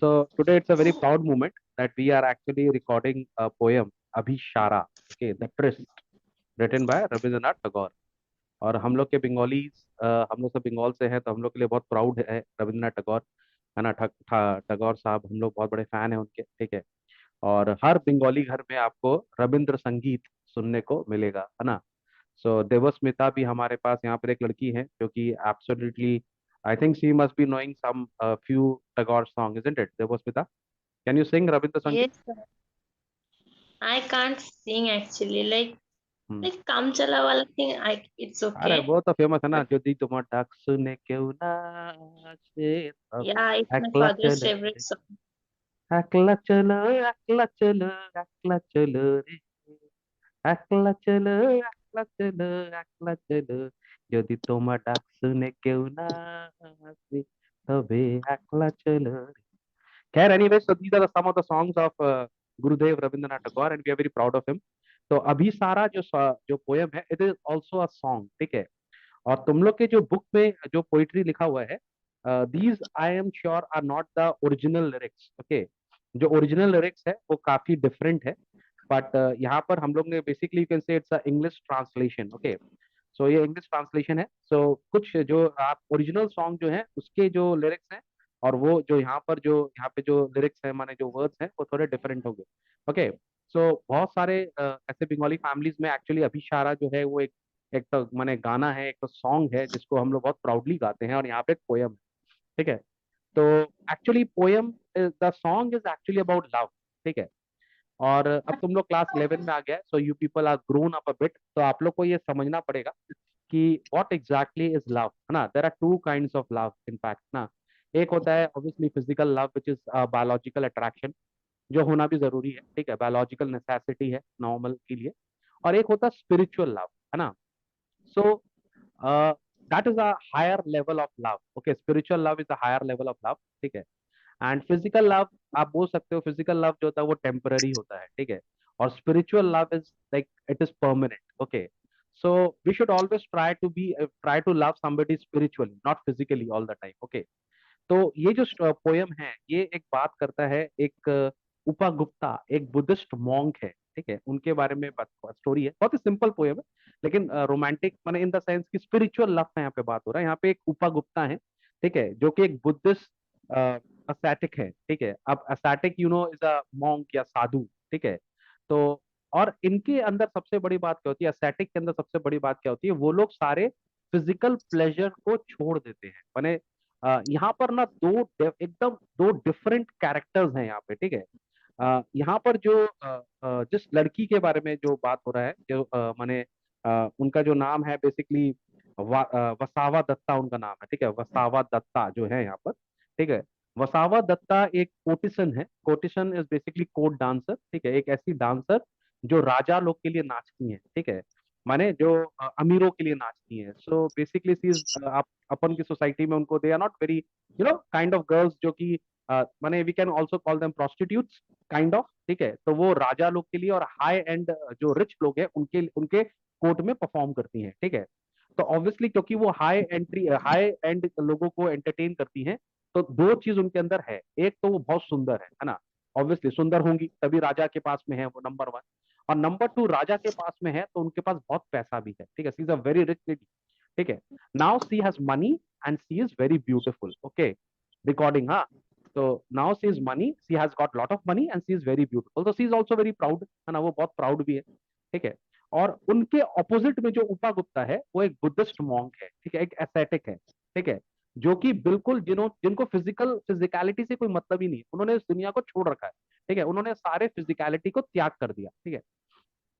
So today it's a very proud moment that we are actually recording a poem, Abhishara, okay, The Tryst, written by Rabindranath Tagore. और हम लोग के Bengalis, हम लोग सब बंगाल से हैं, तो हम लोग के लिए बहुत प्राउड है रविंद्रनाथ टैगोर, है ना। टैगोर साहब, हम लोग बहुत बड़े फैन हैं उनके, ठीक है। और हर बंगाली घर में आपको रविंद्र संगीत सुनने को मिलेगा, है ना। सो देवस्मिता भी हमारे पास यहाँ पर एक लड़की है जो कि absolutely, I think she must be knowing some few Tagore song, isn't it Devasmita? Can you sing Rabindra Sangeet? Yes, sir. I can't sing actually. Hmm. Like Kam Chala wala thing, I it's अरे okay. वो तो फेमस है ना, But जो दी तुम डाक सुने क्यों ना छे तब yeah, it's my একলা father's চলো favorite রে, song. একলা চলো, একলা চলো, একলা চলো রে, একলা চলো, একলা চলো, একলা চলো, যদি তোমার ডাক শুনে কেউ না আসে তবে একলা চলো রে। खैर, anyway, so these are some of the songs of Gurudev Rabindranath Tagore, and we are very proud of him. तो अभी सारा जो पोयम है, it is also a song, ठीक है। और तुम लोग के जो बुक में जो पोइट्री लिखा हुआ है, these I am sure are not the original lyrics, okay. जो ओरिजिनल लिरिक्स है वो काफी डिफरेंट है, बट यहाँ पर हम लोग ने basically you can say it's English translation, okay. So ये इंग्लिश ट्रांसलेशन है। सो कुछ जो आप ओरिजिनल सॉन्ग जो है उसके जो लिरिक्स हैं, और वो जो यहाँ पर जो यहाँ पे जो लिरिक्स है, माने जो वर्ड्स हैं, वो थोड़े डिफरेंट होंगे, ओके। सो बहुत सारे ऐसे बंगाली फैमिलीज में एक्चुअली अभिशारा जो है वो एक तो माने गाना है, एक तो सॉन्ग है जिसको हम लोग बहुत प्राउडली गाते हैं, और यहाँ पे एक पोयम है, ठीक है। तो actually poem, the song is actually about love, ठीक है। और अब तुम लोग क्लास 11 में आ गए, so you people are grown up a bit, तो आप लोग को ये समझना पड़ेगा कि व्हाट एग्जैक्टली इज लव, है ना। There are two kinds of love in fact ना। एक होता है obviously physical love, which is biological attraction, जो होना भी जरूरी है, ठीक है, बायोलॉजिकल नेसेसिटी है नॉर्मल के लिए। और एक होता है स्पिरिचुअल लव, है ना। सो that is a higher level of love, okay, spiritual love is a higher level of love, ठीक है। एंड फिजिकल लव, आप बोल सकते हो फिजिकल लव जो होता है वो टेम्पररी होता है, ठीक है। और spiritual love is like it is permanent, okay. So we should always try to love somebody spiritually, not physically all the time, okay। तो ये जो पोयम है, ये एक बात करता है, एक उपा गुप्ता, एक बुद्धिस्ट मॉन्क है, ठीक है, उनके बारे में स्टोरी है। बहुत ही सिंपल पोयम है, लेकिन रोमांटिक माने इन द सेंस की स्पिरिचुअल लव का यहाँ पे बात हो रहा है। यहाँ पे एक उपा गुप्ता है, ठीक है, जो कि एक बुद्धिस्ट असैटिक है, ठीक है। अब ascetic you know is a monk या साधु, ठीक है। तो और इनके अंदर सबसे बड़ी बात क्या होती है, असैटिक के अंदर सबसे बड़ी बात क्या होती है, वो लोग सारे फिजिकल प्लेजर को छोड़ देते हैं। माने यहाँ पर ना एकदम दो डिफरेंट कैरेक्टर्स हैं यहाँ पे, ठीक है। यहाँ पर जो जिस लड़की के बारे में जो बात हो रहा है, जो माने उनका जो नाम है बेसिकली वसावा दत्ता उनका नाम है, ठीक है। वसावा दत्ता जो है यहाँ पर, ठीक है। वसावा दत्ता एक कोटिसन है। कोटिसन इज बेसिकली कोर्ट डांसर, ठीक है, एक ऐसी डांसर जो राजा लोग के लिए नाचती है, ठीक है, माने जो अमीरों के लिए नाचती है। सो बेसिकली सी इज, आप अपन की सोसाइटी में उनको, they are not very kind of girls जो कि माने we can also call them prostitutes kind of, ठीक है। तो वो राजा लोग के लिए और हाई एंड जो रिच लोग हैं उनके उनके कोर्ट में परफॉर्म करती हैं, ठीक है। तो ऑब्वियसली क्योंकि वो हाई एंड लोगों को एंटरटेन करती हैं, तो दो चीज उनके अंदर है। एक तो वो बहुत सुंदर है ना, ऑब्वियसली सुंदर होंगी तभी राजा के पास में है, वो नंबर वन। और नंबर टू, राजा के पास में है तो उनके पास बहुत पैसा भी है, ठीक है, she is a very rich lady, ठीक है। Now she has money and she is very beautiful, okay. Recording, हाँ। तो now she is money, she has got lot of money and she is very beautiful, तो she is also very proud, है ना, वो बहुत proud भी है, ठीक है। और उनके ऑपोजिट में जो उपा गुप्ता है वो एक बुद्धिस्ट मॉन्क है, ठीक है, एक एस्थेटिक है, ठीक है, जो कि बिल्कुल जिनको फिजिकलिटी से कोई मतलब ही नहीं है, उन्होंने इस दुनिया को छोड़ रखा है, ठीक है, उन्होंने सारे फिजिकलिटी को त्याग कर दिया, ठीक है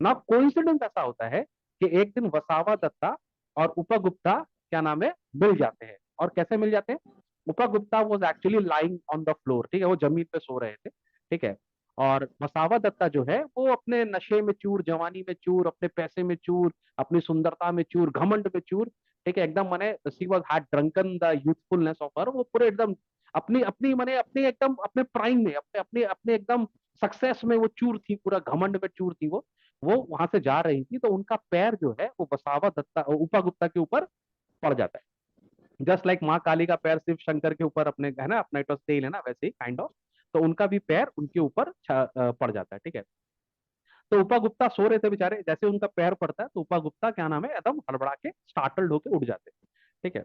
ना। कोइंसिडेंस ऐसा होता है कि एक दिन वसावा दत्ता और उपगुप्ता, क्या नाम है, मिल जाते हैं। और कैसे मिल जाते हैं? Upagupta was actually lying on the floor, ठीक है, वो जमीन पे सो रहे थे, ठीक है। और वसावा दत्ता जो है वो अपने नशे में चूर, जवानी में चूर, अपने पैसे में चूर, अपनी सुंदरता में चूर, घमंड में चूर, ठीक है, एकदम माने she was had drunken the youthfulness of her, वो पूरे एकदम अपनी अपनी माने अपने एकदम अपने प्राइम में, अपने अपने अपने एकदम सक्सेस में वो चूर थी, पूरा घमंड में चूर थी वो वहां से जा रही थी, तो उनका पैर जो है वो बसावा दत्ता उपा गुप्ता के ऊपर पड़ जाता है। जस्ट लाइक माँ काली का पैर सिर्फ शंकर के ऊपर अपने, है ना, अपना इट वाज टेल, है ना, वैसे ही काइंड ऑफ। तो उनका भी पैर उनके ऊपर पड़ जाता है। ठीक है, तो उपा गुप्ता सो रहे थे बेचारे, जैसे उनका पैर पड़ता है तो उपा गुप्ता क्या नाम है एकदम हड़बड़ा के स्टार्टल्ड होके उठ जाते हैं। ठीक है,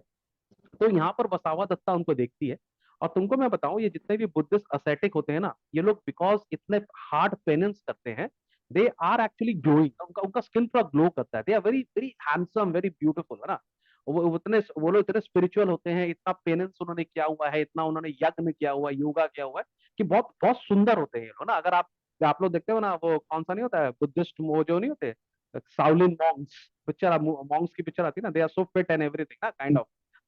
तो यहाँ पर वसावा दत्ता उनको देखती है। और तुमको मैं बताऊं, ये जितने भी बुद्धिस्ट असेटिक होते हैं ना, ये लोग बिकॉज इतने हार्ड पेनेंस करते हैं, दे आर एक्चुअली ग्लोइंग, उनका उनका स्किन पूरा ग्लो करता है, they are very very handsome, very beautiful, है ना। वो लोग इतने स्पिरिचुअल होते हैं, इतना पेनेंस उन्होंने किया हुआ है, इतना उन्होंने यज्ञ किया हुआ है, योगा किया हुआ है, कि बहुत बहुत सुंदर होते हैं ये लोग ना। अगर आप लोग देखते हो ना, वो कौन सा नहीं होता है बुद्धिस्ट, वो जो नहीं होते साउलिन मॉन्क्स पिक्चर, मॉन्क्स की पिक्चर आती है ना, they are so fit and everything ना, काइंड ऑफ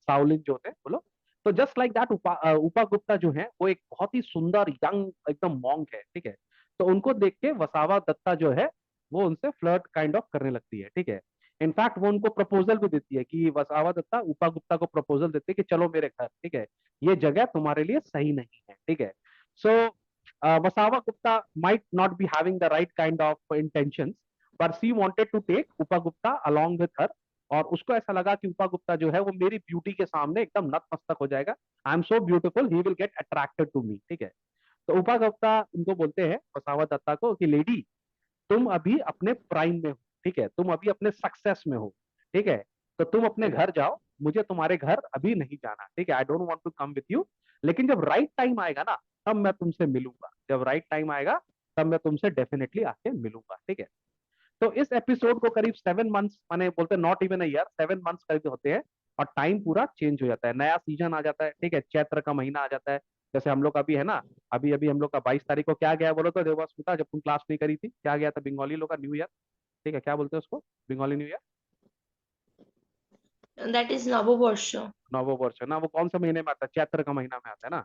साउलिन जो होते हैं वो लोग। तो जस्ट लाइक दैट उपा गुप्ता जो है वो एक बहुत ही सुंदर यंग एकदम मॉन्क है। ठीक है, तो उनको देख के वसावा दत्ता जो है वो उनसे फ्लर्ट काइंड ऑफ करने लगती है। ठीक है, इनफैक्ट वो उनको प्रपोजल भी देती है, कि वसावा दत्ता उपा गुप्ता को प्रपोजल देती है कि चलो मेरे घर, ठीक है, ये जगह तुम्हारे लिए सही नहीं है। ठीक है, सो Vasava Gupta might not be having the right kind of intentions, but she wanted to take उपा गुप्ता along with her। और उसको ऐसा लगा कि उपा गुप्ता जो है वो मेरी ब्यूटी के सामने एकदम नतमस्तक हो जाएगा, I am so beautiful, he will get attracted to me. ठीक है, तो उपा गुप्ता उनको बोलते हैं वसावा दत्ता को कि लेडी, तुम अभी अपने प्राइम में हो, ठीक है, तुम अभी अपने सक्सेस में हो। ठीक है, तो तुम अपने घर जाओ, मुझे तुम्हारे घर अभी नहीं जाना। ठीक है, I don't want to come with you, लेकिन जब राइट टाइम आएगा ना, तब मैं तुमसे मिलूंगा, जब राइट टाइम आएगा तब मैं तुमसे डेफिनेटली आके मिलूंगा। ठीक है, तो इस एपिसोड को करीब 7 मंथ्स, माने बोलते not even a year, 7 months करीब होते हैं, और टाइम पूरा चेंज हो जाता है, नया सीजन आ जाता है। ठीक है, चैत्र का महीना आ जाता है, जैसे हम लोग का अभी है ना, अभी अभी हम लोग का 22 तारीख को क्या गया है बोलो तो, देवस्मिता, जब तुम क्लास नहीं करी थी, क्या गया था बंगाली लोग का न्यू ईयर? ठीक है, क्या बोलते हैं उसको, Bengali new year? That is Navaborsho. नवो वर्ष है ना, वो कौन सा महीने में आता है? चैत्र का महीना में आता है ना।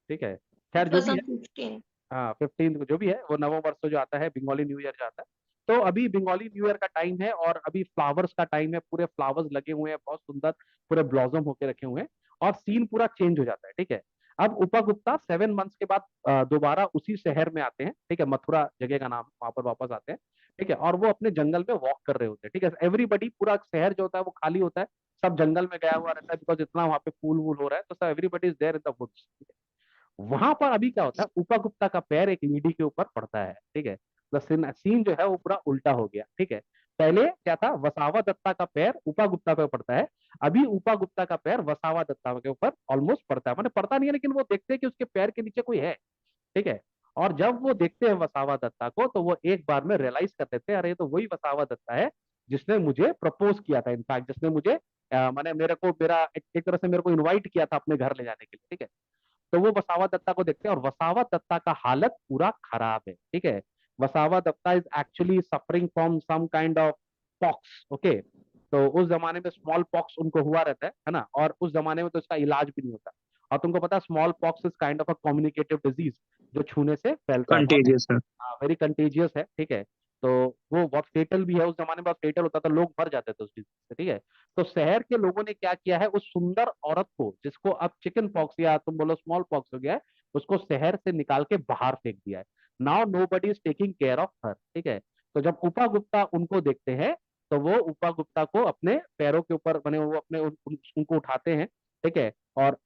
ठीक है, खैर It जो was भी on है, 15th. हाँ 15 को जो भी है, वो नवो वर्ष जो आता है, बंगाली न्यू ईयर जो आता है। तो अभी बंगाली न्यू ईयर का टाइम है, और अभी फ्लावर्स का टाइम है, पूरे फ्लावर्स लगे हुए हैं बहुत सुंदर, पूरे ब्लॉसम होके रखे हुए हैं, और सीन पूरा चेंज हो जाता है। ठीक है, अब उपा गुप्ता 7 मंथ्स के बाद दोबारा उसी शहर में आते हैं। ठीक है, मथुरा जगह का नाम, वहां पर वापस आते हैं। ठीक है, और वो अपने जंगल में वॉक कर रहे होते हैं। ठीक है, एवरीबडी, पूरा शहर जो होता है वो खाली होता है, सब जंगल में गया हुआ रहता है, बिकॉज इतना वहां पे फूल वूल हो रहा है, तो सब everybody is there in the woods. वहां पर अभी क्या होता है, उपा गुप्ता का पैर एक लेडी के ऊपर पड़ता है। ठीक है, तो सीन जो है वो पूरा उल्टा हो गया। ठीक है, पहले क्या था, वसावा दत्ता का पैर उपा गुप्ता पे पड़ता है, अभी उपा गुप्ता का पैर वसावा दत्ता के ऊपर ऑलमोस्ट पड़ता है, माने पड़ता नहीं है, लेकिन वो देखते हैं कि उसके पैर के नीचे कोई है। ठीक है, और जब वो देखते हैं वसावा दत्ता को, तो वो एक बार में रियलाइज कर लेते हैं, अरे ये तो वही वसावा दत्ता है जिसने मुझे प्रपोज किया था, इनफैक्ट जिसने मुझे मैंने मेरे को मेरा एक तरह से मेरे को इनवाइट किया था अपने घर ले जाने के लिए। ठीक है, तो वो वसावा दत्ता को देखते हैं, और वसावा दत्ता का हालत पूरा खराब है। ठीक है, Vasavadatta is actually suffering from some kind of pox. Okay, तो उस जमाने में स्मॉल पॉक्स उनको हुआ रहता है ना, और उस जमाने में तो इसका इलाज भी नहीं होता। और तुमको पता है small pox is kind of a communicative disease, जो छूने से फैलता है, बहुत कंटेजियस है। वेरी कंटेजियस है। ठीक है, तो वो बहुत फेटल भी है, उस जमाने में बहुत फेटल होता था, लोग मर जाते थे उस चीज से। ठीक है, तो शहर के लोगों ने क्या किया है, उस सुंदर औरत को, जिसको अब चिकन पॉक्स या तुम बोलो स्मॉल पॉक्स हो गया है, उसको शहर से निकाल के बाहर फेंक दिया है। Now nobody is taking care of her. ठीक है, तो जब उपा गुप्ता उनको देखते हैं, तो वो उपा गुप्ता को अपने पैरों के ऊपर बने, वो अपने उनको उठाते हैं। ठीक है, और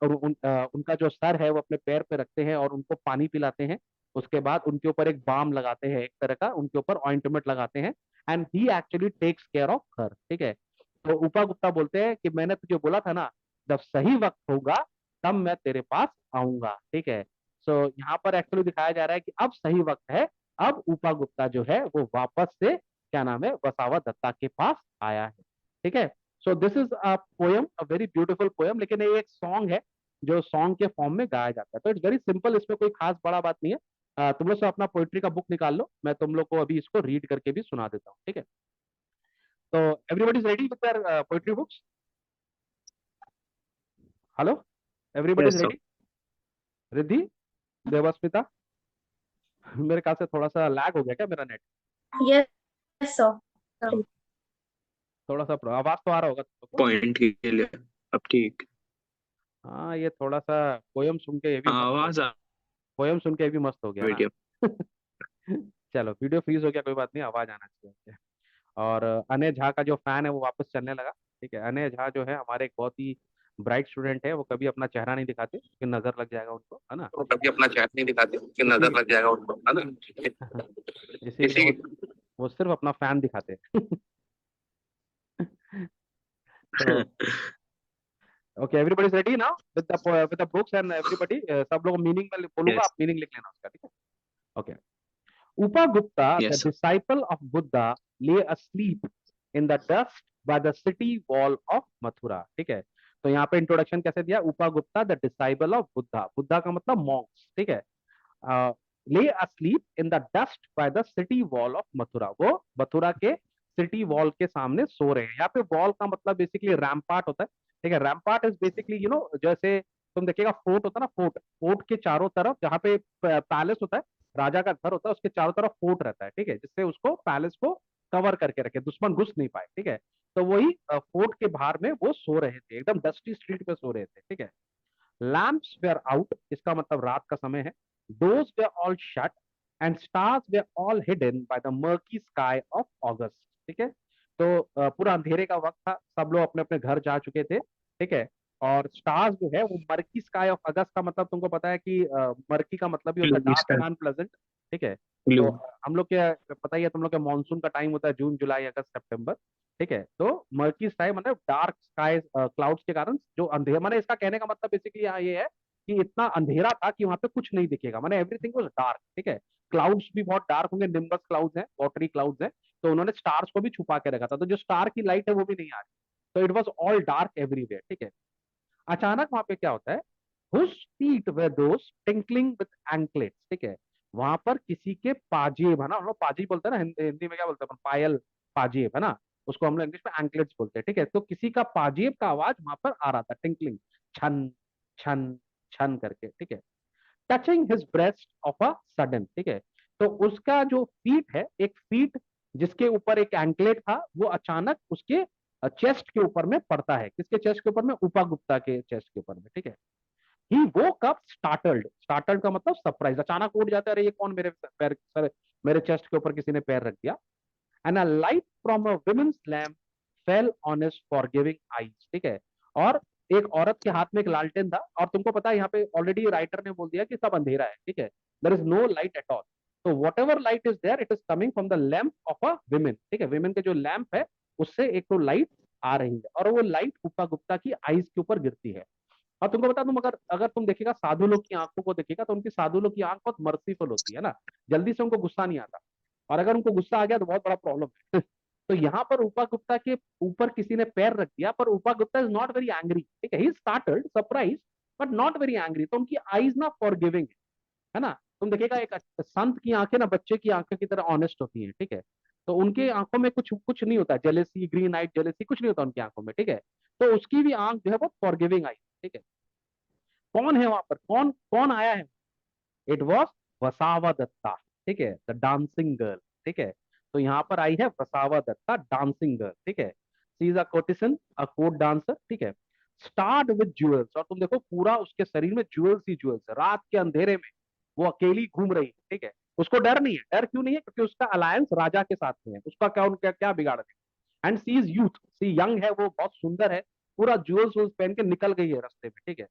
उनका जो सर है वो अपने पैर पे रखते हैं, और उनको पानी पिलाते हैं। उसके बाद उनके ऊपर एक बाम लगाते हैं, एक तरह का उनके ऊपर ऑइंटमेंट लगाते हैं, and he actually takes care of her. ठीक है, तो उपा गुप्ता बोलते हैं कि मैंने तुझे बोला था ना, जब सही वक्त होगा तब मैं तेरे पास आऊंगा। ठीक है, सो यहाँ पर एक्चुअली दिखाया जा रहा है कि अब सही वक्त है, अब उपा गुप्ता जो है वो वापस से क्या नाम है, वसावा दत्ता के पास आया है। ठीक है, so this is a poem, a very beautiful poem, लेकिन ये एक सॉन्ग है जो सॉन्ग के फॉर्म में गाया जाता है, तो इट्स वेरी सिंपल, इसमें कोई खास बड़ा बात नहीं है। तुम लोग सब अपना पोइट्री का बुक निकाल लो, मैं तुम लोग को अभी इसको रीड करके भी सुना देता हूँ। ठीक है, तो everybody is ready with their poetry books? Hello, everybody is yes sir. Ready? Riddhi, Devasmita, मेरे ख्याल से थोड़ा सा लैग हो गया क्या मेरा नेट? Yes, sir. थोड़ा सा आवाज तो आ रहा होगा तुम लोग को? पॉइंट के लिए अब ठीक। हाँ, ये थोड़ा सा पोयम सुन के ये भी मस्त हो आवाज गया, आ पोयम सुन के ये भी मस्त हो गया ना। वीडियो। चलो, वीडियो फ्रीज हो गया, कोई बात नहीं, आवाज आना चाहिए। और अनय झा का जो फैन है वो वापस चलने लगा। ठीक है, अनय झा जो है हमारे एक बहुत ही ब्राइट स्टूडेंट है वो कभी अपना चेहरा नहीं दिखाते कि नजर लग जाएगा उनको, है ना। वो कभी अपना चेहरा नहीं दिखाते कि इसी नजर लग जाएगा उनको, है ना। इसीलिए इसी वो सिर्फ अपना फैन दिखाते हैं। तो okay, everybody is ready now with the books and everybody, सब लोग मीनिंग में बोलूंगा, आप यस मीनिंग लिख लेना उसका, ठीक है। Okay. Upagupta, the yes disciple of Buddha, lay asleep in the dust by the city wall of Mathura, ठीक है। तो यहाँ पे इंट्रोडक्शन कैसे दिया, Upagupta the disciple of Buddha, Buddha का मतलब मॉन्क्स, ठीक है। Lay asleep in the dust by the city wall of Mathura, वो मथुरा के सिटी वॉल के सामने सो रहे हैं। यहाँ पे वॉल का मतलब बेसिकली रैम्पार्ट होता है, ठीक है। रैम्पार्ट इज बेसिकली जैसे तुम देखिएगा फोर्ट होता है ना, फोर्ट, फोर्ट के चारों तरफ जहाँ पे पैलेस होता है, राजा का घर होता है, उसके चारों तरफ फोर्ट रहता है, ठीक है, जिससे उसको पैलेस को कवर करके रखे, दुश्मन घुस नहीं पाए, ठीक है। तो वही फोर्ट के बाहर में वो सो रहे थे, एकदम डस्टी स्ट्रीट पे सो रहे थे, ठीक है। लैम्प्स वेयर आउट, इसका मतलब रात का समय है। Doors were all shut and stars were all hidden by the murky sky of August, ठीक है। तो पूरा अंधेरे का वक्त था, सब लोग अपने अपने घर जा चुके थे, ठीक है। और स्टार्स जो है वो मर्की स्काई ऑफ अगस्त का मतलब तुमको पता है कि मर्की का मतलब भी होता है blue dark sky and unpleasant, ठीक है। ब्लू तो हम लोग के पता ही है, तुम लोग के मानसून का टाइम होता है जून जुलाई अगस्त सितंबर, ठीक है। तो मर्की स्काई मतलब डार्क स्काई क्लाउड्स के कारण जो अंधेरा, मैंने इसका कहने का मतलब बेसिकली यहाँ ये है कि इतना अंधेरा था कि वहां पे कुछ नहीं दिखेगा, मैंने एवरीथिंग वाज डार्क, ठीक है। क्लाउड्स भी बहुत डार्क होंगे, निम्बस क्लाउड्स हैं, वॉटरी क्लाउड्स हैं, तो उन्होंने स्टार्स को भी छुपा के रखा था, तो जो स्टार की लाइट है वो भी नहीं आ रही, तो it was all dark everywhere, ठीक है। अचानक वहां पे क्या होता है, whose feet were those tinkling with anklets, ठीक है। वहां पर किसी के पाजेब, है ना, हम लोग पाजी बोलते हैं ना, हिंदी में क्या बोलते हैं अपन, पायल, पाजेब, है ना, उसको हम लोग इंग्लिश में एंकलेट्स बोलते हैं, ठीक है। तो किसी का पाजेब का आवाज वहां पर आ रहा था, टिंकलिंग, छन छन छन करके, ठीक है। Touching his breast of a sudden, ठीक है। तो उसका जो फीट है, एक फीट जिसके ऊपर एक एंकलेट था, वो अचानक उसके चेस्ट के ऊपर में पड़ता है, किसके चेस्ट के ऊपर में, उपागुप्ता के चेस्ट के ऊपर में, ठीक है। ही वोक अप स्टार्टल्ड, स्टार्टल्ड का मतलब सरप्राइज, अचानक उठ जाता है, अरे ये कौन मेरे पैर सर, मेरे चेस्ट के ऊपर किसी ने पैर रख दिया। And a light from a woman's lamp fell on his forgiving eyes, ठीक है। और एक औरत के हाथ में एक लालटेन था, और तुमको पता है यहाँ पे ऑलरेडी राइटर ने बोल दिया कि सब अंधेरा है, ठीक है, there is no light at all. तो whatever light is there, it is coming from the lamp of a women, ठीक है, विमेन के जो लैम्प है उससे एक तो लाइट आ रही है, और वो लाइट गुप्ता गुप्ता की आईज के ऊपर गिरती है। और तुमको बता दूं, अगर अगर तुम देखिएगा साधु लोग की आंखों को देखिएगा, तो उनकी साधु लोग की आंख बहुत मर्सीफुल होती है ना, जल्दी से उनको गुस्सा नहीं आता, और अगर उनको गुस्सा आ गया तो बहुत बड़ा प्रॉब्लम है। तो यहाँ पर उपा गुप्ता के ऊपर किसी ने पैर रख दिया, पर Upagupta is not very angry, ठीक है, he startled surprise but not very angry, तो उनकी आईज ना फॉरगिविंग है ना। तुम देखिएगा एक संत की आंखें ना बच्चे की आंखों की तरह ऑनेस्ट होती हैं, ठीक है। तो उनके आंखों में कुछ कुछ नहीं होता, जेलेसी, ग्रीन आइट जेलेसी कुछ नहीं होता उनकी आंखों में, ठीक है। तो उसकी भी आंख जो है वो फॉरगिविंग आई, ठीक है। कौन है वहां पर, कौन कौन आया है, इट वॉज वसावा दत्ता, ठीक है, द डांसिंग गर्ल, ठीक है। तो यहाँ पर आई है वसावा दत्ता, डांसिंग गर्ल, ठीक है। She is a courtesan, a court dancer, ठीक है। स्टार्ड विद ज्वेल्स, और तुम देखो पूरा उसके शरीर में ज्वेल्स ही ज्वेल्स है, रात के अंधेरे में वो अकेली घूम रही है, ठीक है। उसको डर नहीं है, डर क्यों नहीं है, क्योंकि उसका अलायंस राजा के साथ में है, उसका क्या उनका क्या बिगाड़ है। And she is youth, she young है, वो बहुत सुंदर है, पूरा ज्वेल्स पहन के निकल गई है रास्ते में, ठीक है।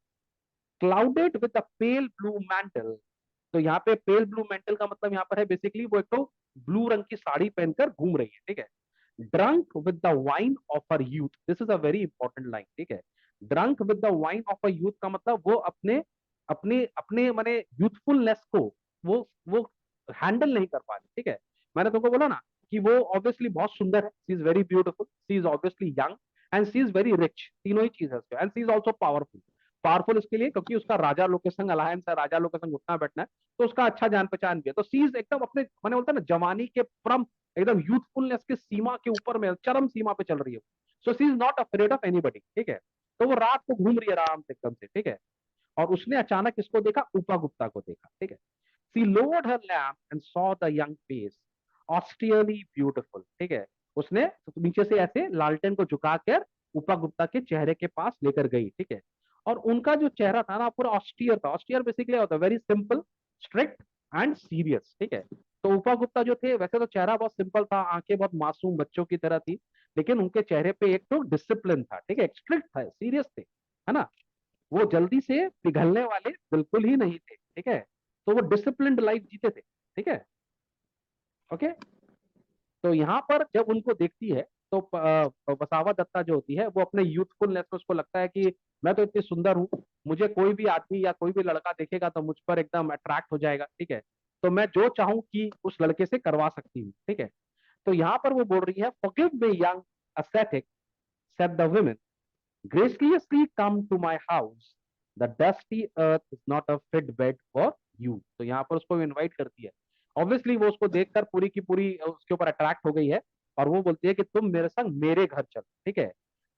Clouded with a pale blue mantle, तो यहाँ पे पेल ब्लू मेंटल का मतलब यहाँ पर है बेसिकली वो एक तो ब्लू रंग की साड़ी पहनकर घूम रही है, ठीक है। Drunk with the wine of her youth, this is a very important line, ठीक है। Drunk with the wine of a youth का मतलब वो अपने अपने अपने माने यूथफुलनेस को वो हैंडल नहीं कर पा रही, ठीक है। मैंने तुमको बोला ना कि वो ऑब्वियसली बहुत सुंदर है, she is very beautiful, she is obviously young and she is very rich, तीनों ही चीज है उसके, and she is also powerful. Powerful इसके लिए क्योंकि उसका राजा लोग के संग अलायंस है, राजा लोग के संग उठना बैठना है, तो उसका अच्छा जान पहचान भी है। तो सीज एकदम अपने मैंने बोलता ना जवानी के परम, एकदम यूथफुलनेस की सीमा के ऊपर में, चरम सीमा पे चल रही है। So she is not afraid of anybody, ठीक है। तो वो रात को घूम रही है आराम से एकदम से, ठीक है। और उसने अचानक इसको देखा, उपा गुप्ता को देखा, ठीक है। She lowered her lamp and saw the young face austerely beautiful, ठीक है। उसने नीचे से ऐसे लालटेन को झुकाकर उपा गुप्ता के चेहरे के पास लेकर गई, ठीक है। और उनका जो चेहरा था ना पूरा ऑस्टियर था, ऑस्टियर बेसिकली होता है very simple, strict and serious, ठीक है। तो उपा गुप्ता जो थे वैसे तो चेहरा बहुत सिंपल था, आंखें बहुत मासूम बच्चों की तरह थी, लेकिन उनके चेहरे पे एक तो डिसिप्लिन था, ठीक है, स्ट्रिक्ट था, सीरियस थे। है ना, वो जल्दी से पिघलने वाले बिल्कुल ही नहीं थे, ठीक है। तो वो डिसिप्लिन्ड लाइफ जीते थे, ठीक है। ओके, तो यहाँ पर जब उनको देखती है तो वसावा दत्ता जो होती है वो अपने यूथफुलनेस में उसको लगता है कि मैं तो इतनी सुंदर हूँ, मुझे कोई भी आदमी या कोई भी लड़का देखेगा तो मुझ पर एकदम अट्रैक्ट हो जाएगा, ठीक है। तो मैं जो चाहूँ कि उस लड़के से करवा सकती हूँ, ठीक है। तो यहाँ पर वो बोल रही है, forgive me young ascetic, said the women, graciously come to my house, the dusty earth is not a fit bed for you। तो यहाँ पर उसको इनवाइट करती है। ऑब्वियसली वो उसको देखकर पूरी की पूरी उसके ऊपर अट्रैक्ट हो गई है, और वो बोलती है कि तुम मेरे संग मेरे घर चलो, ठीक है।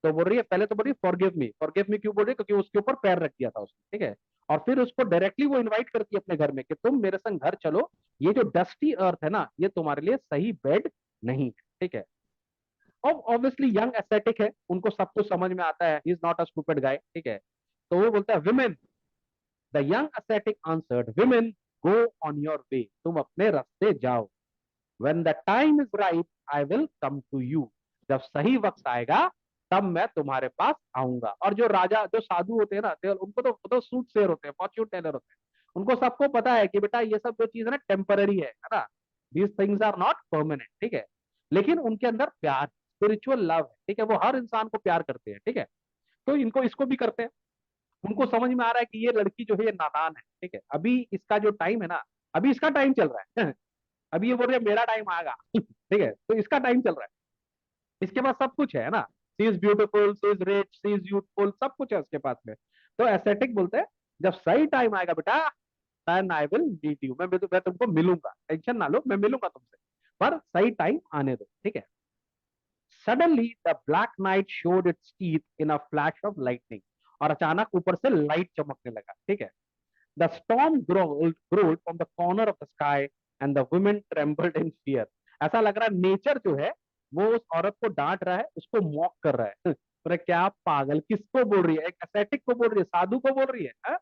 तो बोल रही है, पहले तो बोल रही है फॉरगिव मी क्यों बोल रही है, क्योंकि उसके ऊपर पैर रख दिया था उसने, ठीक है। और फिर उसको डायरेक्टली वो इनवाइट करती है अपने घर में कि तुम मेरे संग घर चलो, ये जो डस्टी अर्थ है ना, ये तुम्हारे लिए सही बेड नहीं है, ठीक है। अब ऑब्वियसली यंग एस्थेटिक है, उनको सब कुछ समझ में आता है, he is not a stupid guy, ठीक है। तो वो बोलता है, women, the young ascetic answered, women go on your way, तुम अपने रास्ते जाओ, when the time is right I will come to you, जब सही वक्त आएगा तब मैं तुम्हारे पास आऊंगा। और जो राजा जो साधु होते हैं ना, उनको तो सूट शेयर होते हैं, फॉर्च्यून टेलर होते हैं, उनको सबको पता है कि बेटा ये सब जो चीज है ना टेम्पररी है ना, these things are not permanent, ठीक है। लेकिन उनके अंदर प्यार, स्पिरिचुअल लव है, ठीक है, वो हर इंसान को प्यार करते हैं, ठीक है। तो इनको इसको भी करते हैं। उनको समझ में आ रहा है कि ये लड़की जो है ये नादान है, ठीक है, अभी इसका जो टाइम है ना, अभी इसका टाइम चल रहा है अभी ये बोल रही है मेरा टाइम आएगा ठीक है, तो इसका टाइम चल रहा है, इसके पास सब कुछ है ना, she is beautiful, she is rich, she is youthful, सब कुछ है उसके पास में। तो एस्थेटिक बोलते हैं, जब सही टाइम आएगा बेटा, then I will meet you, मैं तुमको मिलूंगा, टेंशन ना लो, मैं मिलूंगा तुमसे, पर सही टाइम आने दो, ठीक है। Suddenly the black night showed it's teeth in a flash of lightning, और अचानक ऊपर से लाइट चमकने लगा, ठीक है। The storm growled from the corner of the sky and the women trembled in fear। ऐसा लग रहा है नेचर जो है वो उस औरत को डांट रहा है, उसको मॉक कर रहा है अरे क्या पागल, किसको बोल रही है, एक एस्थेटिक को बोल रही है, साधु को बोल रही है, हा?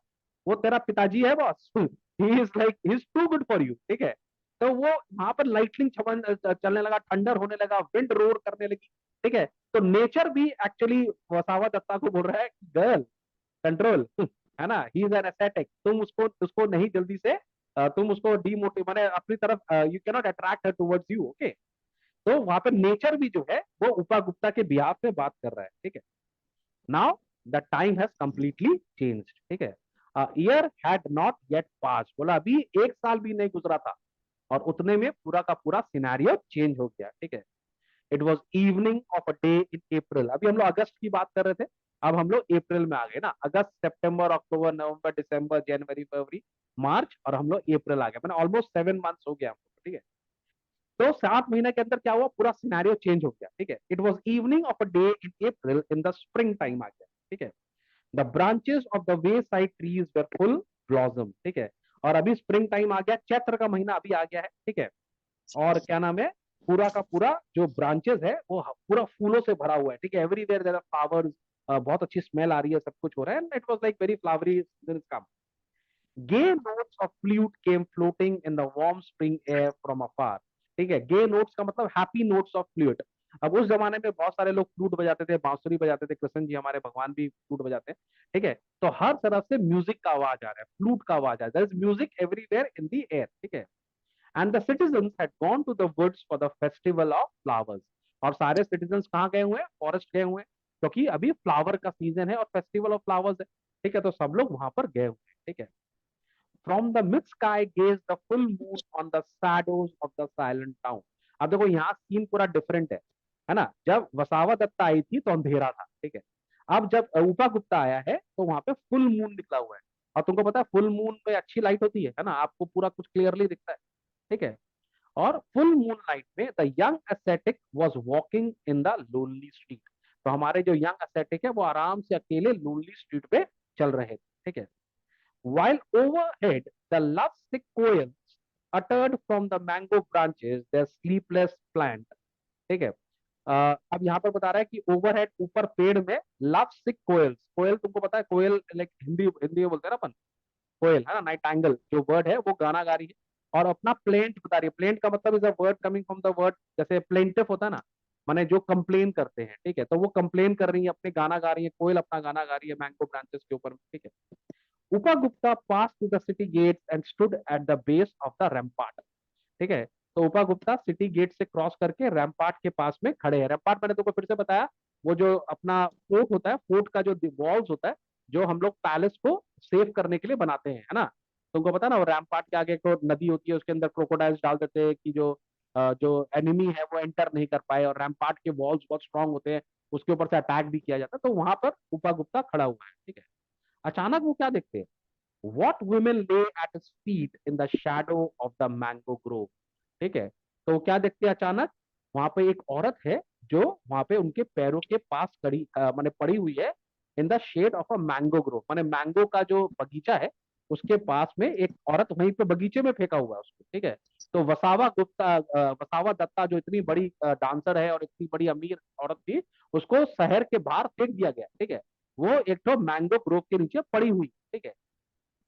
वो तेरा पिताजी है boss, he is like he is too good for you, ठीक है। तो वो वहां पर लाइटनिंग चलने लगा, थंडर होने लगा, विंड रोर करने लगी, ठीक है। तो नेचर भी एक्चुअली वसावा दत्ता को बोल रहा है, गर्ल कंट्रोल है ना, ही इज एन एस्थेटिक, तुम उसको उसको नहीं जल्दी से तुम उसको डीमोटिव माने अपनी तरफ, you can not attract her towards you, okay. तो वहां पे नेचर भी जो है वो उपा गुप्ता के बिहाफ में बात कर रहा है, ठीक है। Now the time has completely changed, ठीक है। ईयर हैड नॉट येट पास, बोला अभी एक साल भी नहीं गुजरा था, और उतने में पूरा का पूरा सिनेरियो चेंज हो गया, ठीक है। It was evening of a day in April, अभी हम लोग अगस्त की बात कर रहे थे, अब हम लोग अप्रैल में आ गए ना, अगस्त सितंबर अक्टूबर नवंबर दिसंबर जनवरी फरवरी मार्च, और हम लोग अप्रैल आ गए, मैंने ऑलमोस्ट 7 मंथ्स हो गया हमको, ठीक है। तो 7 महीने के अंदर क्या हुआ, पूरा सिनेरियो चेंज हो गया, ठीक है। It was evening of a day in April in the spring time आ गया, ठीक है। The branches of the wayside trees were full blossom, ठीक है। और अभी स्प्रिंग टाइम आ गया, चैत्र का महीना अभी आ गया है, ठीक है। और क्या नाम है, पूरा का पूरा जो ब्रांचेस है वो पूरा फूलों से भरा हुआ है, ठीक है। एवरीवेयर देयर आर फ्लावर्स, बहुत अच्छी स्मेल आ रही है, सब कुछ हो रहा है, it was like very flowery calm. Gay notes of flute came floating in the warm spring air from afar, ठीक है। गे नोट्स का मतलब हैप्पी नोट्स ऑफ फ्लूट। अब उस जमाने में बहुत सारे लोग फ्लूट बजाते थे, बांसुरी बजाते थे, कृष्ण जी हमारे भगवान भी फ्लूट बजाते हैं, ठीक है। तो हर तरफ से म्यूजिक का आवाज आ रहा है, फ्लूट का आवाज आ रहा है, there is music everywhere in the air, ठीक है। And the citizens had gone to the woods for the festival of flowers, और सारे सिटीजन्स कहाँ गए हुए हैं, फॉरेस्ट गए हुए हैं, क्योंकि अभी फ्लावर का सीजन है और फेस्टिवल ऑफ फ्लावर्स है, ठीक है। तो सब लोग वहां पर गए हुए हैं, ठीक है। From the mid sky gauge the full moon on the shadows of the silent town. अब देखो यहाँ सीन पूरा डिफरेंट है ना, जब वसावा दत्ता आई थी तो अंधेरा था, ठीक है। अब जब उपा गुप्ता आया है तो वहां पे फुल मून निकला हुआ है, और तुमको पता है फुल मून पे अच्छी लाइट होती है ना, आपको पूरा कुछ क्लियरली दिखता है, ठीक है। और फुल मून नाइट में the young aesthetic was walking in the lonely street, तो हमारे जो यंग एस्थेटिक है वो आराम से अकेले लोनली स्ट्रीट पे चल रहे थे, ठीक है। while overhead the lovesick quails uttered from the mango branches their sleepless plant, ठीक है। अब यहाँ पर बता रहा है कि ओवरहेड ऊपर पेड़ में लव सिक कोयल्स, कोयल तुमको पता है, कोयल लाइक हिंदी हिंदी में बोलते हैं ना अपन, कोयल है ना, नाइट एंगल जो वर्ड है वो गाना गा रही है, और अपना प्लेंट बता रही है। प्लेंट का मतलब is a word coming from the word, जैसे प्लेंटिव होता है ना, माने जो कंप्लेन करते हैं, ठीक है, तो वो कंप्लेन कर रही है, अपने गाना गा रही है, कोयल अपना गाना गा रही है मैंगो ब्रांचेस के ऊपर, ठीक है। Upagupta passed to the city gates and stood at the base of the rampart, ठीक है। तो उपगुप्ता सिटी गेट से क्रॉस करके रैम्पार्ट के पास में खड़े हैं। रैम्पार्ट मैंने तुमको फिर से बताया, वो जो अपना फोर्ट होता है, फोर्ट का जो वॉल्स होता है, जो हम लोग पैलेस को सेव करने के लिए बनाते हैं, है ना। तुमको पता है ना, वो रैम्पार्ट के आगे एक नदी होती है, उसके अंदर क्रोकोडाइल्स डाल देते हैं कि जो एनिमी है वो एंटर नहीं कर पाए, और रैम्पार्ट के वॉल्स बहुत स्ट्रांग होते हैं, उसके ऊपर से अटैक भी किया जाता है। तो वहां पर उपगुप्ता खड़ा हुआ है, ठीक है। अचानक वो क्या देखते हैं, वॉट वुमेन ले eight his feet in the shadow of the mango grove, ठीक है। तो क्या देखते हैं अचानक, वहां पे एक औरत है जो वहां पे उनके पैरों के पास खड़ी माने पड़ी हुई है, in the shade of a mango grove, माने मैंगो का जो बगीचा है उसके पास में एक औरत वहीं पे बगीचे में फेंका हुआ है उसको, ठीक है। तो वसावा दत्ता जो इतनी बड़ी डांसर है और इतनी बड़ी अमीर औरत थी, उसको शहर के बाहर फेंक दिया गया, ठीक है। वो एक तो मैंगो ग्रोव के नीचे पड़ी हुई, ठीक है।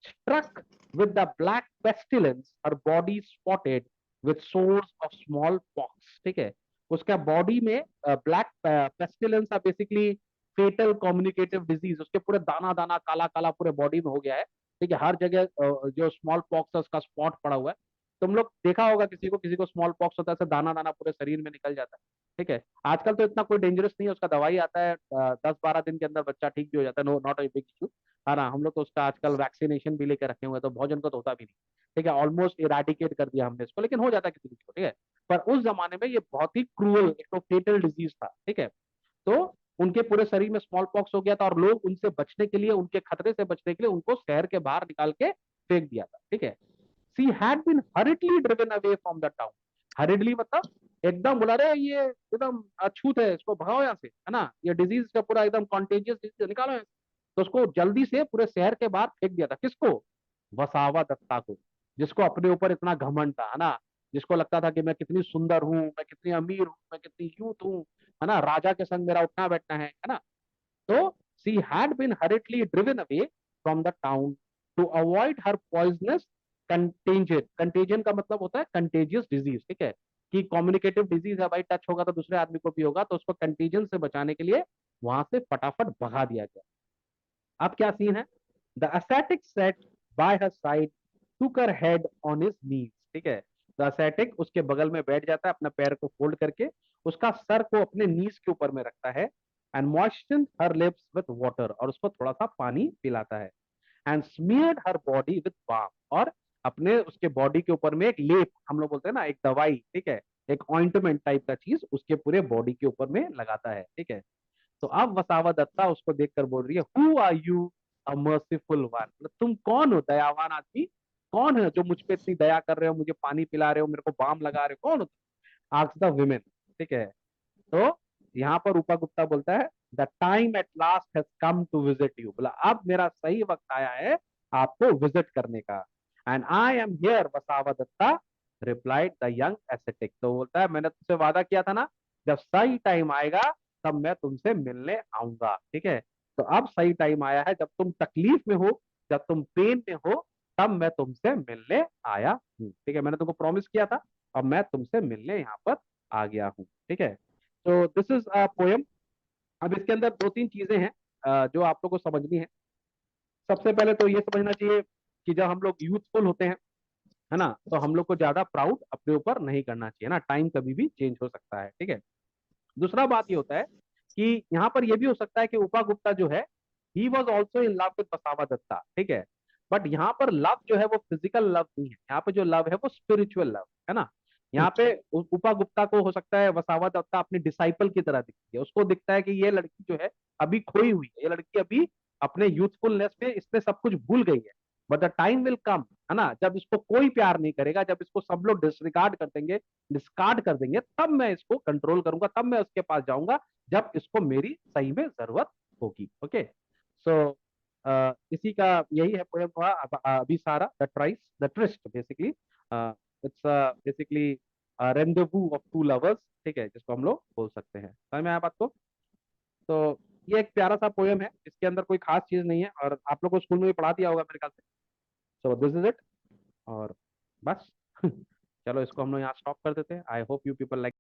Struck with the black pestilence, her body spotted with sores of smallpox, ठीक है। उसका बॉडी में black pestilence basically fatal communicative disease, उसके पूरे दाना दाना काला काला पूरे बॉडी में हो गया है, ठीक है। हर जगह जो स्मॉल पॉक्स है उसका स्पॉट पड़ा हुआ है। तुम लोग देखा होगा किसी को स्मॉल पॉक्स होता है, ऐसे दाना दाना पूरे शरीर में निकल जाता है, ठीक है। आजकल तो इतना कोई डेंजरस नहीं है, उसका दवाई आता है, 10-12 दिन के अंदर बच्चा ठीक भी हो जाता है, no not a big issue, है ना। हम लोग तो उसका आजकल वैक्सीनेशन भी लेकर रखे हुए हैं, तो भोजन को तो होता भी नहीं, ठीक है। ऑलमोस्ट इराडिकेट कर दिया हमने इसको, लेकिन हो जाता है किसी किसी को, ठीक है। पर उस जमाने में ये बहुत ही क्रूअल एक तो फेटल डिजीज था, ठीक है। तो उनके पूरे शरीर में स्मॉल पॉक्स हो गया था, और लोग उनसे बचने के लिए, उनके खतरे से बचने के लिए उनको शहर के बाहर निकाल के फेंक दिया था, ठीक है। She had been hurriedly driven away from the town, hurriedly मतलब एकदम बोला रे ये एकदम अछूत है, इसको भगाओ यहाँ से, है ना, ये डिजीज का पूरा एकदम कॉन्टेजियस डिजीज, निकालो यहाँ से। तो उसको जल्दी से पूरे शहर के बाहर फेंक दिया था, किसको, वसावा दत्ता को, जिसको अपने ऊपर इतना घमंड था, है ना, जिसको लगता था कि मैं कितनी सुंदर हूँ, मैं कितनी अमीर हूँ, मैं कितनी यूथ हूँ, है ना, राजा के संग मेरा उठना बैठना है ना। तो she had been hurriedly driven away from the town to avoid her poisonous contagion, contagion का मतलब होता है कंटेजियस डिजीज, ठीक है, कि कम्युनिकेटिव डिजीज है भाई, टच होगा तो दूसरे आदमी को भी होगा, तो उसको कंटेजन से बचाने के लिए वहां से फटाफट भगा दिया गया। अब क्या सीन है, the ascetic sat by her side, took her head on his knees, ठीक है। द ascetic उसके बगल में बैठ जाता है, अपना पैर को फोल्ड करके उसका सर को अपने नीज के ऊपर में रखता है, and moistened her lips with water, और उसको थोड़ा सा पानी पिलाता है, and smeared her body with balm, और अपने उसके बॉडी के ऊपर में एक लेप, हम लोग बोलते हैं ना एक दवाई, ठीक है, एक ऑइंटमेंट टाइप का चीज उसके पूरे बॉडी के ऊपर में लगाता है, ठीक है। तो अब वसावा दत्ता उसको देखकर बोल रही है, who are you a merciful one, मतलब तुम कौन हो दयावान आदमी, कौन है जो मुझ पे इतनी दया कर रहे हो, मुझे पानी पिला रहे हो, मेरे को बाम लगा रहे हो, कौन हो, आस्क द विमेन, ठीक है। तो यहाँ पर रूपा गुप्ता बोलता है, the time at last has come to visit you, बोला अब मेरा सही वक्त आया है आपको विजिट करने का, and I am here Vasavadatta, replied the young ascetic. तो बोलता है मैंने तुमसे वादा किया था ना, जब सही टाइम आएगा तब मैं तुमसे मिलने आऊंगा, ठीक है। तो अब सही टाइम आया है, जब तुम तकलीफ में हो, जब तुम पेन में हो, तब मैं तुमसे मिलने आया हूँ, ठीक है। मैंने तुमको प्रॉमिस किया था, अब मैं तुमसे मिलने यहाँ पर आ गया हूँ, ठीक है। तो दिस इज अ पोयम। अब इसके अंदर दो तीन चीजें हैं जो आप लोग को समझनी है। सबसे पहले तो ये समझना चाहिए कि जब हम लोग यूथफुल होते हैं, है ना, तो हम लोग को ज्यादा प्राउड अपने ऊपर नहीं करना चाहिए ना, टाइम कभी भी चेंज हो सकता है, ठीक है। दूसरा बात ये होता है कि यहाँ पर यह भी हो सकता है कि उपा गुप्ता जो है, he was also in love with बसावा दत्ता, ठीक है। बट यहाँ पर लव जो है वो फिजिकल लव नहीं है, यहाँ पे जो लव है वो स्पिरिचुअल लव है ना। यहाँ पे उपा गुप्ता को हो सकता है वसावा दत्ता अपनी डिसाइपल की तरह दिखती है, उसको दिखता है कि ये लड़की जो है अभी खोई हुई है, ये लड़की अभी अपने यूथफुलनेस में इसने सब कुछ भूल गई है, but the time will come, है ना, जब इसको कोई प्यार नहीं करेगा, जब इसको सब लोग डिसरिगार्ड कर देंगे, डिस्कार्ड कर देंगे, तब मैं इसको कंट्रोल करूंगा, तब मैं उसके पास जाऊंगा जब इसको मेरी सही में जरूरत होगी, ओके। सो इसी का यही है पोएम का Abhisara, the trice the tryst basically, it's basically rendezvous of two lovers, ठीक है, जिसको हम लोग बोल सकते हैं। समझ में आया बात को। तो ये एक प्यारा सा पोएम है, इसके अंदर कोई खास चीज नहीं है, और आप लोग को स्कूल में भी पढ़ा दिया होगा मेरे ख्याल से। सो दिस इज इट, और बस चलो इसको हम लोग यहाँ स्टॉप कर देते हैं। I hope you people like